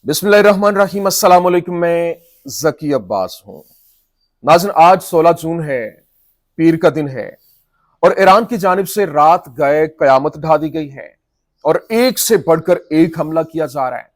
बिस्मिल्लाहिर्रहमानिर्रहीम। अस्सलाम वालेकुम। मैं जकी अब्बास हूं। नाज़रीन, आज 16 जून है, पीर का दिन है और ईरान की जानिब से रात गए कयामत ढा दी गई है और एक से बढ़कर एक हमला किया जा रहा है।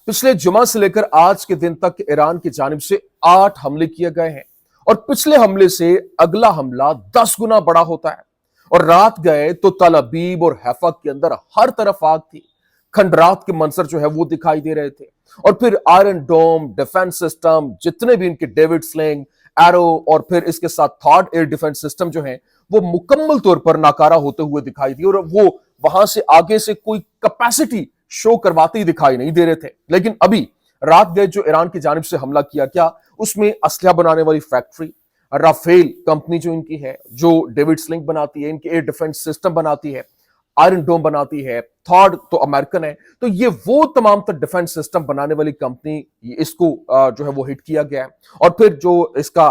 पिछले जुमा से लेकर आज के दिन तक ईरान की जानिब से 8 हमले किए गए हैं और पिछले हमले से अगला हमला 10 गुना बड़ा होता है। और रात गए तो तल अबीब और हैफा के अंदर हर तरफ आग थी, खंडरात के मंजर जो है वो दिखाई दे रहे थे। और फिर आयरन डोम डिफेंस सिस्टम, जितने भी इनके डेविड स्लिंग, एरो और फिर इसके साथ थर्ड एयर डिफेंस सिस्टम जो है वो मुकम्मल तौर पर नाकारा होते हुए दिखाई दिए और वो वहां से आगे से कोई कैपेसिटी शो करवाते ही दिखाई नहीं दे रहे थे। लेकिन अभी रात गए जो ईरान की जानिब से हमला किया गया, उसमें असलहा बनाने वाली फैक्ट्री राफेल कंपनी जो इनकी है, जो डेविड स्लिंग बनाती है, इनके एयर डिफेंस सिस्टम बनाती है, आयरन डोम बनाती है, थर्ड तो अमेरिकन है, तो ये वो तमाम तर डिफेंस सिस्टम बनाने वाली कंपनी, इसको जो है वो हिट किया गया है। और फिर जो इसका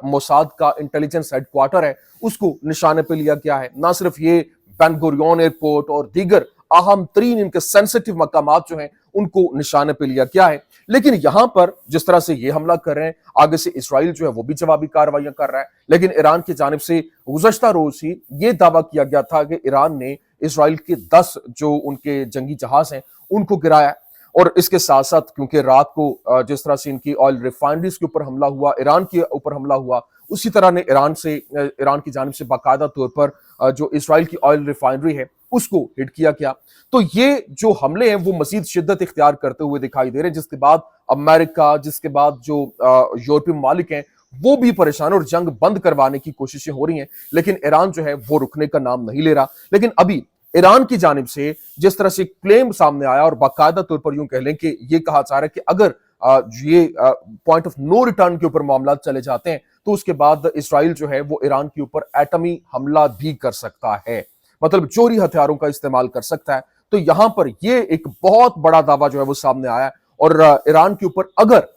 मोसाद का इंटेलिजेंस हेडक्वार्टर है उसको निशाने पे लिया गया है। ना सिर्फ ये, बेन गुरियन एयरपोर्ट और दीगर अहम तरीन इनके सेंसिटिव मकामात जो हैं उनको निशाने पे लिया गया है। लेकिन यहां पर जिस तरह से ये हमला कर रहे हैं, आगे से इसराइल जो है वो भी जवाबी कार्रवाइयां कर रहा है। लेकिन ईरान की जानिब से गुज़श्ता रोज ही ये दावा किया गया था कि ईरान ने इसराइल के 10 जो उनके जंगी जहाज हैं उनको गिराया। और इसके साथ साथ क्योंकि रात को जिस तरह से इनकी ऑयल रिफाइनरीज के ऊपर हमला हुआ, ईरान के ऊपर हमला हुआ, उसी तरह ने ईरान की जानिब से बाकायदा तौर पर जो इसराइल की ऑयल रिफाइनरी है उसको हिट किया गया। तो ये जो हमले हैं वो मजीद शिद्दत इख्तियार करते हुए दिखाई दे रहे हैं, जिसके बाद अमेरिका, जिसके बाद जो यूरोपीय ममालिक हैं वो भी परेशान और जंग बंद करवाने की कोशिशें हो रही हैं। लेकिन ईरान जो है वो रुकने का नाम नहीं ले रहा। लेकिन अभी ईरान की जानिब से जिस तरह से क्लेम सामने आया और बाकायदा तौर पर यूं कह लें कि ये कहा जा रहा है कि अगर ये पॉइंट ऑफ नो रिटर्न के ऊपर मामला चले जाते हैं तो उसके बाद इसराइल जो है वो ईरान के ऊपर एटमी हमला भी कर सकता है, मतलब जोहरी हथियारों का इस्तेमाल कर सकता है। तो यहां पर ये एक बहुत बड़ा दावा जो है वो सामने आया है। और ईरान के ऊपर अगर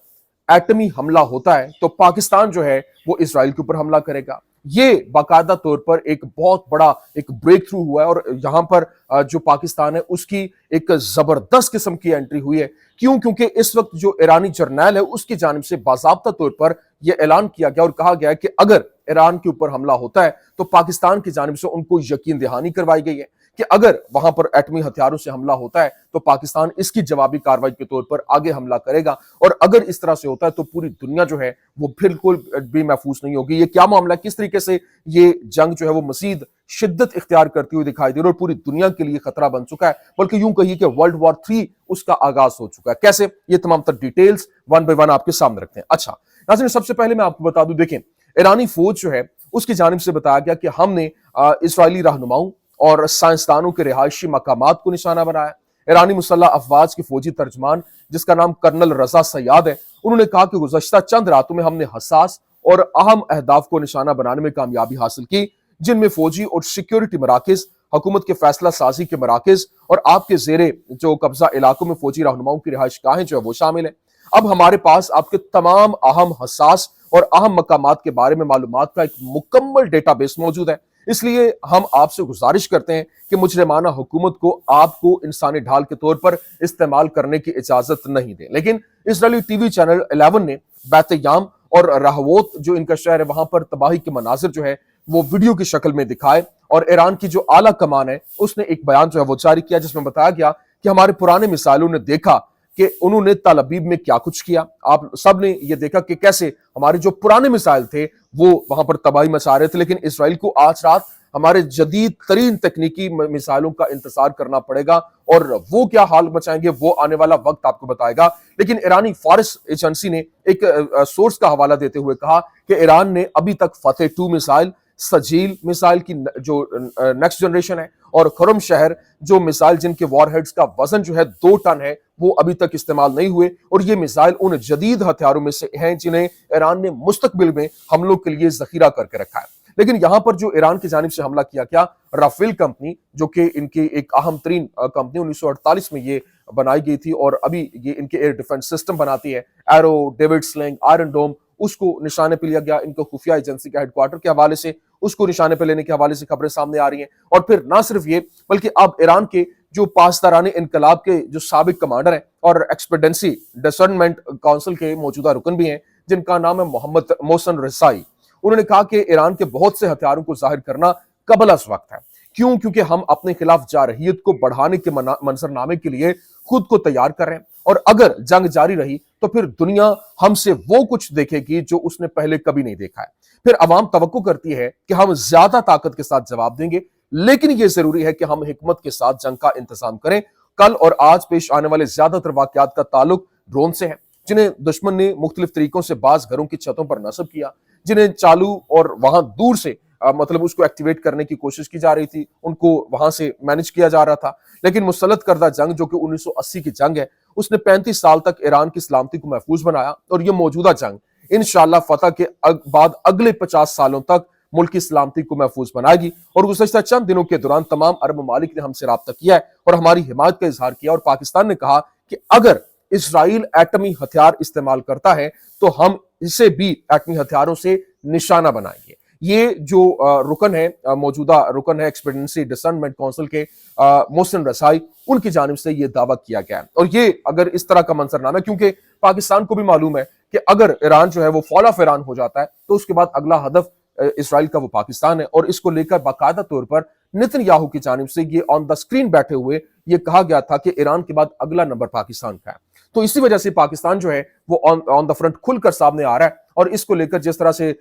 एटमी हमला होता है तो पाकिस्तान जो है वो इसराइल के ऊपर हमला करेगा। ये बाकायदा तौर पर एक बहुत बड़ा एक ब्रेक थ्रू हुआ है और यहां पर जो पाकिस्तान है उसकी एक जबरदस्त किस्म की एंट्री हुई है। क्यों? क्योंकि इस वक्त जो ईरानी जर्नैल है उसकी जानिब से बाज़ाब्ता तौर पर यह ऐलान किया गया और कहा गया है कि अगर ईरान के ऊपर हमला होता है तो पाकिस्तान की जानिब से उनको यकीन दहानी करवाई गई है कि अगर वहां पर एटमी हथियारों से हमला होता है तो पाकिस्तान इसकी जवाबी कार्रवाई के तौर पर आगे हमला करेगा। और अगर इस तरह से होता है तो पूरी दुनिया जो है वो बिल्कुल भी महफूज नहीं होगी। ये क्या मामला, किस तरीके से ये जंग जो है वो मजीद शिद्दत इख्तियार करती हुई दिखाई दे रही है और पूरी दुनिया के लिए खतरा बन चुका है, बल्कि यूं कहिए कि वर्ल्ड वॉर 3 उसका आगाज हो चुका है। कैसे, ये तमाम तर डिटेल्स वन बाय वन आपके सामने रखते हैं। अच्छा नाज़रीन, सबसे पहले मैं आपको बता दूं, देखें ईरानी फौज जो है उसकी जानिब से बताया गया कि हमने इसराइली रहनुमाओं और साइंसदानों के रिहायशी मकामात को निशाना बनाया। ईरानी मुसल्लह अफवाज के फौजी तर्जमान, जिसका नाम कर्नल रजा सयाद है, उन्होंने कहा कि गुज़श्ता चंद रातों में हमने हसास और अहम अहदाफ को निशाना बनाने में कामयाबी हासिल की, जिनमें फौजी और सिक्योरिटी मराकज, हुकूमत के फैसला साजी के मराकज और आपके जेरे जो कब्जा इलाकों में फौजी रहनुमाओं की रिहाइश गाहें जो है वो शामिल है। अब हमारे पास आपके तमाम अहम, हसास और अहम मकामात के बारे में मालूमात का एक मुकम्मल डेटाबेस मौजूद है। इसलिए हम आपसे गुजारिश करते हैं कि मुजरिमाना हुकूमत को आपको इंसानी ढाल के तौर पर इस्तेमाल करने की इजाजत नहीं दें। लेकिन इसराइली टीवी चैनल 11 ने बैत-याम और रहवोत जो इनका शहर है वहां पर तबाही के मनाजिर जो है वो वीडियो की शक्ल में दिखाए और ईरान की जो आला कमान है उसने एक बयान जो है वो जारी किया, जिसमें बताया गया कि हमारे पुराने मिसाइलों ने देखा कि उन्होंने तल अबीब में क्या कुछ किया। आप सब ने ये देखा कि कैसे हमारे जो पुराने मिसाइल थे वो वहां पर तबाही मचा रहे थे, लेकिन इसराइल को आज रात हमारे जदीद तरीन तकनीकी मिसाइलों का इंतजार करना पड़ेगा और वो क्या हाल मचाएंगे वो आने वाला वक्त आपको बताएगा। लेकिन ईरानी फारिस एजेंसी ने एक सोर्स का हवाला देते हुए कहा कि ईरान ने अभी तक फतेह 2 मिसाइल, सजील मिसाइल की जो नेक्स्ट जनरेशन है और खुरम शहर जो मिसाइल जिनके वॉरहेड्स का वजन जो है 2 टन है वो अभी तक इस्तेमाल नहीं हुए। और ये मिसाइल उन जदीद हथियारों में से हैं जिन्हें ईरान ने मुस्तकबिल में हमलों के लिए जखीरा करके रखा है। लेकिन यहां पर जो ईरान की जानिब से हमला किया गया, राफेल कंपनी जो कि इनकी एक अहम तरीन कंपनी 1948 में ये बनाई गई थी और अभी ये इनके एयर डिफेंस सिस्टम बनाती है, एरो, डेविड स्लिंग, आयरन डोम, उसको निशाने पे लिया गया। इनको खुफिया एजेंसी के हेडक्वार्टर के हवाले से उसको निशाने पे लेने के हवाले से खबरें सामने आ रही हैं। और फिर ना सिर्फ ये बल्कि अब ईरान के جو پاسداران انقلاب کے جو سابق کمانڈر ہیں اور ایکسپیڈنسی ڈسرنمنٹ کونسل کے موجودہ رکن بھی ہیں، جن کا نام ہے محمد محسن رسائی، انہوں نے کہا کہ ایران کے بہت سے ہتھیاروں کو ظاہر کرنا قبل از وقت ہے۔ کیوں؟ کیونکہ ہم اپنے خلاف جارحیت کو بڑھانے کے منظرنامے کے لیے خود کو تیار کر رہے ہیں، اور اگر جنگ جاری رہی تو پھر دنیا ہم سے وہ کچھ دیکھے گی جو اس نے پہلے کبھی نہیں دیکھا ہے۔ پھر عوام توقع کرتی ہے کہ ہم زیادہ طاقت کے ساتھ جواب دیں گے، لیکن یہ ضروری ہے کہ ہم حکمت کے ساتھ جنگ کا انتظام کریں۔ کل اور آج پیش آنے والے زیادہ تر واقعات کا تعلق ڈرون سے ہے، جنہیں دشمن نے مختلف طریقوں سے بعض گھروں کی چھتوں پر نصب کیا، جنہیں چالو اور وہاں دور سے مطلب اس کو ایکٹیویٹ کرنے کی کوشش کی جا رہی تھی، ان کو وہاں سے مینج کیا جا رہا تھا۔ لیکن مسلط کردہ جنگ جو کہ 1980 کی جنگ ہے، اس نے 35 سال تک ایران کی سلامتی کو محفوظ بنایا، اور یہ موجودہ جنگ انشاءاللہ فتح کے بعد اگلے 50 سالوں تک ملک کی سلامتی کو محفوظ بنائے گی۔ اور گزشتہ چند دنوں کے دوران تمام عرب ممالک نے ہم سے رابطہ کیا ہے اور ہماری حمایت کا اظہار کیا، اور پاکستان نے کہا کہ اگر اسرائیل ایٹمی ہتھیار استعمال کرتا ہے تو ہم اسے بھی ایٹمی ہتھیاروں سے نشانہ بنائیں گے۔ یہ جو رکن ہے، موجودہ رکن ہے ایکسپیڈنسی ڈسرنمنٹ کونسل کے محسن رسائی، ان کی جانب سے یہ دعویٰ کیا گیا ہے۔ اور یہ اگر اس طرح کا منظرنامہ ہے، کیونکہ پاکستان کو بھی معلوم ہے کہ اگر ایران جو ہے وہ فال آف ایران ہو جاتا ہے تو اس کے بعد اگلا ہدف اسرائیل کا وہ پاکستان ہے، اور اس کو لے کر باقاعدہ طور پر نتن یاہو کی جانب سے یہ آن دا اسکرین بیٹھے ہوئے یہ کہا گیا تھا کہ ایران کے بعد اگلا نمبر پاکستان کا ہے۔ تو اسی وجہ سے پاکستان جو ہے وہ آن دا فرنٹ کھل کر سامنے آ رہا ہے، اور اس کو لے کر جس طرح سے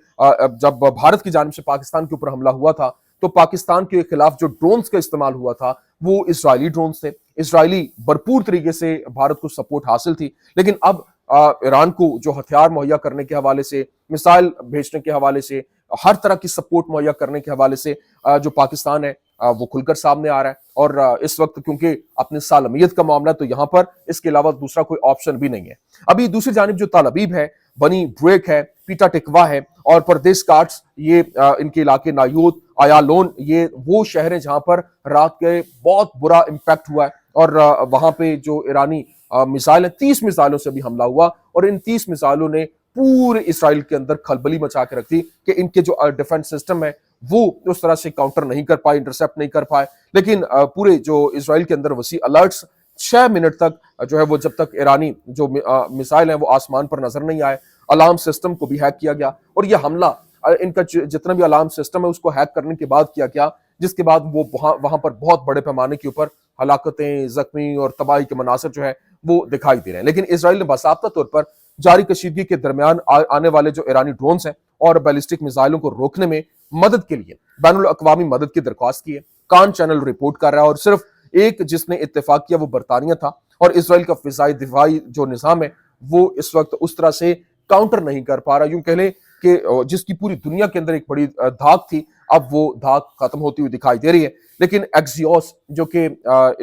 جب بھارت کی جانب سے پاکستان کے اوپر حملہ ہوا تھا تو پاکستان کے خلاف جو ڈرونز کا استعمال ہوا تھا وہ اسرائیلی ڈرونز تھے، اسرائیلی بھرپور طریقے سے بھارت کو سپورٹ حاصل تھی۔ لیکن اب ایران کو جو ہتھیار مہیا کرنے کے حوالے سے، میسائل بھیجنے کے حوالے سے، ہر طرح کی سپورٹ مہیا کرنے کے حوالے سے جو پاکستان ہے وہ کھل کر سامنے آ رہا ہے، اور اس وقت کیونکہ اپنے سالمیت کا معاملہ تو یہاں پر اس کے علاوہ دوسرا کوئی آپشن بھی نہیں ہے۔ ابھی دوسری جانب جو تل ابیب ہے، بنی بریک ہے، پیٹا ٹکوا ہے، اور پردیس کاٹس، یہ ان کے علاقے نایوت، آیالون، یہ وہ شہر ہیں جہاں پر رات کے بہت برا امپیکٹ ہوا ہے، اور وہاں پہ جو ایرانی میزائل ہیں، 30 میزائلوں سے بھی حملہ ہوا، اور ان 30 میزائلوں نے پورے اسرائیل کے اندر کھلبلی مچا کے رکھ دی کہ ان کے جو ڈیفنس سسٹم ہے وہ اس طرح سے کاؤنٹر نہیں کر پائے، انٹرسپٹ نہیں کر پائے۔ لیکن پورے جو اسرائیل کے اندر وسیع الرٹس 6 منٹ تک جو ہے وہ جب تک ایرانی جو میزائل ہیں وہ آسمان پر نظر نہیں آئے، الارم سسٹم کو بھی ہیک کیا گیا، اور یہ حملہ ان کا جتنا بھی الارم سسٹم ہے اس کو ہیک کرنے کے بعد کیا گیا، جس کے بعد وہ وہاں پر بہت بڑے پیمانے کے اوپر ہلاکتیں، زخمی اور تباہی کے مناظر جو ہے وہ دکھائی دے رہے ہیں۔ لیکن اسرائیل نے باضابطہ طور پر جاری کشیدگی کے درمیان آنے والے جو ایرانی ڈرونز ہیں اور بیلسٹک میزائلوں کو روکنے میں مدد کے لیے بین الاقوامی مدد کی درخواست کی ہے۔ کان چینل رپورٹ کر رہا ہے، اور صرف ایک جس نے اتفاق کیا وہ برطانیہ تھا، اور اسرائیل کا فضائی دفاعی جو نظام ہے وہ اس وقت اس طرح سے کاؤنٹر نہیں کر پا رہا۔ یوں کہہ لیں کہ جس کی پوری دنیا کے اندر ایک بڑی دھاک تھی، اب وہ دھاک ختم ہوتی ہوئی دکھائی دے رہی ہے۔ لیکن ایکسیوس جو کہ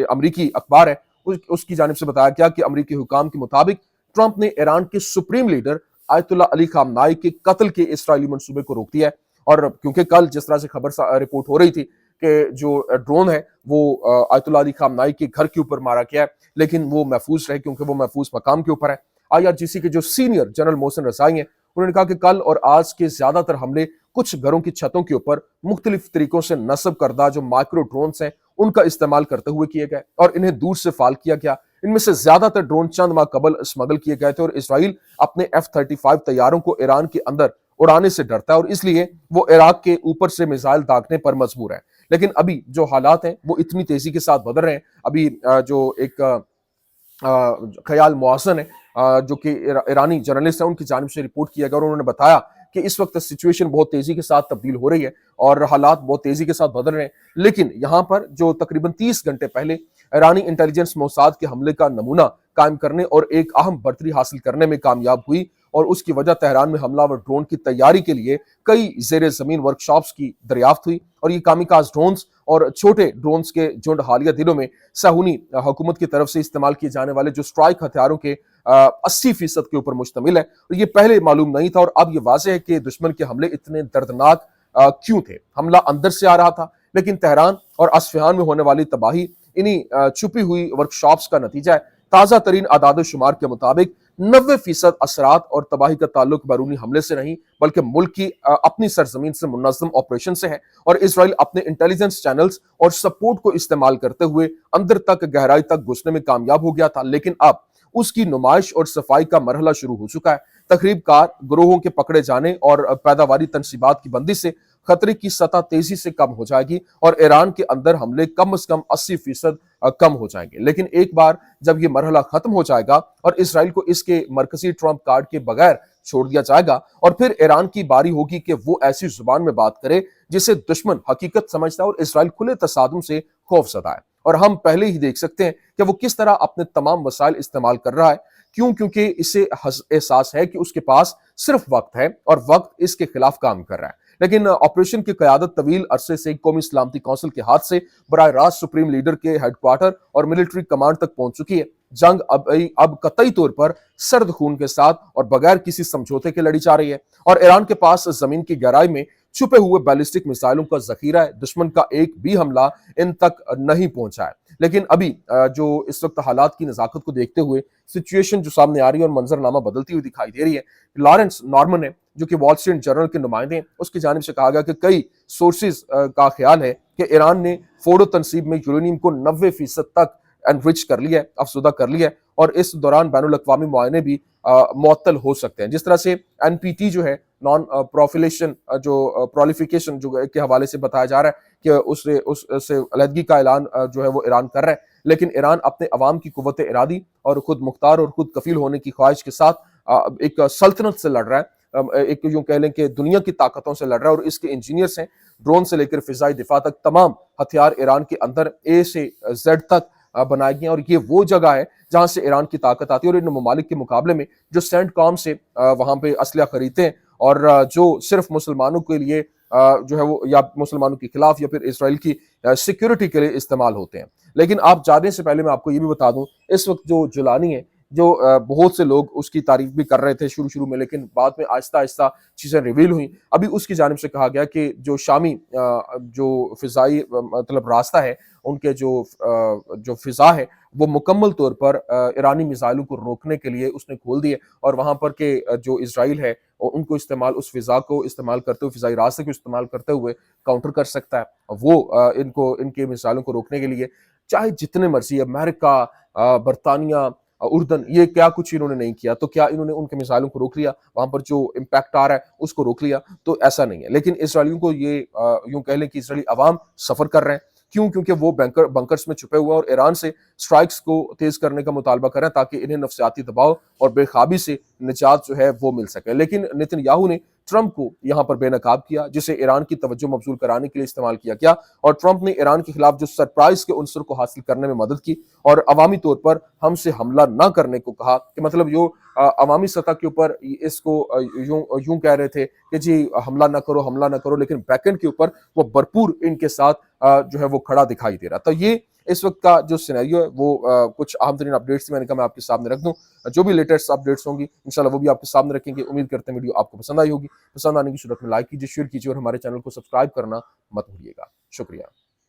امریکی اخبار ہے، اس کی جانب سے بتایا گیا کہ امریکی حکام کے مطابق ٹرمپ نے ایران کے سپریم لیڈر آیت اللہ علی خامنائی کے قتل کے اسرائیلی منصوبے کو روک دیا ہے۔ اور کیونکہ کل جس طرح سے خبر رپورٹ ہو رہی تھی کہ جو ڈرون ہے وہ آیت اللہ علی خامنائی کے گھر کے اوپر مارا گیا ہے، لیکن وہ محفوظ رہے کیونکہ وہ محفوظ مقام کے اوپر ہے۔ IRGC کے جو سینئر جنرل محسن رسائی ہیں، انہوں نے کہا کہ کل اور آج کے زیادہ تر حملے کچھ گھروں کی چھتوں کے اوپر مختلف طریقوں سے نصب کردہ جو مائکرو ڈرونز ہیں ان کا استعمال کرتے ہوئے کیے گئے، اور انہیں دور سے فال کیا گیا۔ ان میں سے زیادہ تر ڈرون چند ماہ قبل اسمگل کیے گئے تھے، اور اسرائیل اپنے F-35 طیاروں کو ایران کے اندر اڑانے سے ڈرتا ہے، اور اس لیے وہ عراق کے اوپر سے میزائل داغنے پر مجبور ہے۔ لیکن ابھی جو حالات ہیں وہ اتنی تیزی کے ساتھ بدل رہے ہیں۔ ابھی جو ایک خیال موازن ہے جو کہ ایرانی جرنلسٹ ہیں، ان کی جانب سے رپورٹ کیا گیا، اور انہوں نے بتایا کہ اس وقت سچویشن بہت تیزی کے ساتھ تبدیل ہو رہی ہے اور حالات بہت تیزی کے ساتھ بدل رہے ہیں۔ لیکن یہاں پر جو تقریباً 30 گھنٹے پہلے ایرانی انٹیلیجنس موساد کے حملے کا نمونہ قائم کرنے اور ایک اہم برتری حاصل کرنے میں کامیاب ہوئی، اور اس کی وجہ تہران میں حملہ ور ڈرون کی تیاری کے لیے کئی زیر زمین ورکشاپس کی دریافت ہوئی، اور یہ کامیکاز ڈرونز اور چھوٹے ڈرونز کے جھنڈ حالیہ دنوں میں صہیونی حکومت کی طرف سے استعمال کیے جانے والے جو اسٹرائک ہتھیاروں کے 80% کے اوپر مشتمل ہے، اور یہ پہلے معلوم نہیں تھا، اور اب یہ واضح ہے کہ دشمن کے حملے اتنے دردناک کیوں تھے۔ حملہ اندر سے آ رہا تھا، لیکن تہران اور اصفہان میں ہونے والی تباہی انہی چھپی ہوئی ورکشاپس کا نتیجہ ہے۔ تازہ ترین اعداد و شمار کے مطابق 90% असरात और तबाही का ताल्लुक बैरूनी हमले से नहीं बल्कि मुल्क की अपनी सरजमीन से मुनज़्ज़म ऑपरेशन से है। और इसराइल अपने इंटेलिजेंस चैनल्स और सपोर्ट को इस्तेमाल करते हुए अंदर तक गहराई तक घुसने में कामयाब हो गया था, लेकिन अब उसकी नुमाइश और सफाई का मरहला शुरू हो चुका है। तखरीबकार गिरोहों के पकड़े जाने और पैदावारी तनसीबात की बंदी से खतरे की सतह तेजी से कम हो जाएगी और ईरान के अंदर हमले कम से कम 80% कम हो जाएंगे। लेकिन एक बार जब ये मरहला खत्म हो जाएगा और इसराइल को इसके मरकजी ट्रम्प कार्ड के बगैर छोड़ दिया जाएगा और फिर ईरान की बारी होगी कि वो ऐसी जुबान में बात करे जिसे दुश्मन हकीकत समझता है और इसराइल खुले तसादुम से खौफजदा है। और हम पहले ही देख सकते हैं कि वो किस तरह अपने तमाम वसाइल इस्तेमाल कर रहा है। क्यों? क्योंकि इसे एहसास है कि उसके पास सिर्फ वक्त है और वक्त इसके खिलाफ काम कर रहा है। लेकिन ऑपरेशन की क़यादत तवील अरसे से कौमी सलामती कौंसिल के हाथ से बराह रास्त सुप्रीम लीडर के हेडक्वार्टर और मिलिट्री कमांड तक पहुंच चुकी है। जंग अब कतई तौर पर सर्द खून के साथ और बगैर किसी समझौते के लड़ी जा रही है और ईरान के पास जमीन की गहराई में छुपे हुए बैलिस्टिक मिसाइलों का जखीरा है। दुश्मन का एक भी हमला इन तक नहीं पहुंचा है। लेकिन अभी जो इस वक्त हालात की नजाकत को देखते हुए सिचुएशन जो सामने आ रही है और मंजरनामा बदलती हुई दिखाई दे रही है, लॉरेंस नॉर्मन ने जो कि वॉल स्ट्रीट जर्नल के नुमाइंदे हैं, उसकी जानिब से कहा गया कि कई सोर्सेज का ख्याल है कि ईरान ने फोर्डो तनसीब में यूरेनियम को 90% तक एनरिच कर लिया है, अफसुदा कर लिया है और इस दौरान बैनुल अक़वामी मुआयने भी मुअत्तल हो सकते हैं। जिस तरह से एनपीटी जो है नॉन प्रोफिलेशन जो प्रोलिफिकेशन जो के हवाले से बताया जा रहा है कि उससे अलहदगी का ऐलान जो है वो ईरान कर रहा है, लेकिन ईरान अपने अवाम की कुव्वत इरादी और खुद मुख्तार और खुद कफील होने की ख्वाहिश के साथ एक सल्तनत से लड़ रहा है, एक यूं कह लें कि दुनिया की ताकतों से लड़ रहा है। और इसके इंजीनियर्स हैं, ड्रोन से लेकर फिजाई दिफा तक तमाम हथियार ईरान के अंदर ए से जेड तक बनाए गए हैं और ये वो जगह है जहां से ईरान की ताकत आती है। और इन ममालिक के मुकाबले में जो सेंट कॉम से वहां पे असलहा खरीदते हैं और जो सिर्फ मुसलमानों के लिए जो है वो या मुसलमानों के खिलाफ या फिर इसराइल की सिक्योरिटी के लिए इस्तेमाल होते हैं। लेकिन आप जाने से पहले मैं आपको ये भी बता दूं, इस वक्त जो जुलानी है, जो बहुत से लोग उसकी तारीफ भी कर रहे थे शुरू में, लेकिन बाद में आहिस्ता आहिस्ता चीजें रिवील हुई। अभी उसकी जानिब से कहा गया कि जो शामी जो फिजाई मतलब रास्ता है, उनके जो फिजा है वो मुकम्मल तौर पर ईरानी मिसाइलों को रोकने के लिए उसने खोल दिए और वहां पर के जो इसराइल है उनको इस्तेमाल उस फिजा को इस्तेमाल करते हुए, फिजाई रास्ते को इस्तेमाल करते हुए काउंटर कर सकता है। वो इनके मिसाइलों को रोकने के लिए चाहे जितने मर्जी अमेरिका, बरतानिया, उर्दन, ये क्या कुछ इन्होंने नहीं किया, तो क्या इन्होंने उनके मिसाइलों को रोक लिया? वहां पर जो इम्पैक्ट आ रहा है उसको रोक लिया? तो ऐसा नहीं है। लेकिन इसराइलियों को ये यूं कह लें कि इसराइली अवाम सफर कर रहे हैं। क्यों? क्योंकि वो बंकर्स में छुपे हुए और ईरान से स्ट्राइक्स को तेज करने का मुतालबा कर रहे हैं ताकि इन्हें नफसियाती दबाव और बेखाबी से निजात जो है वो मिल सके। लेकिन नेतन्याहू ने ट्रंप को यहां पर बेनकाब किया, जिसे ईरान की तवज्जो मबजूल कराने के लिए इस्तेमाल किया गया और ट्रंप ने ईरान के खिलाफ जो सरप्राइज के उनसर को हासिल करने में मदद की और अवामी तौर पर हमसे हमला न करने को कहा। कि मतलब जो अवामी सतह के ऊपर इसको यूं कह रहे थे कि जी हमला ना करो, लेकिन बैकएंड के ऊपर वो भरपूर इनके साथ जो है वो खड़ा दिखाई दे रहा। तो ये इस वक्त का जो सिनेरियो है वो कुछ अहम तरीन अपडेट्स मैंने कहा मैं आपके सामने रख दूं। जो भी लेटेस्ट अपडेट्स होंगी इंशाल्लाह वो भी आपके सामने रखेंगे। उम्मीद करते हैं वीडियो आपको पसंद आई होगी। पसंद आने की सूरत में लाइक कीजिए, शेयर कीजिए और हमारे चैनल को सब्सक्राइब करना मत भूलिएगा। शुक्रिया।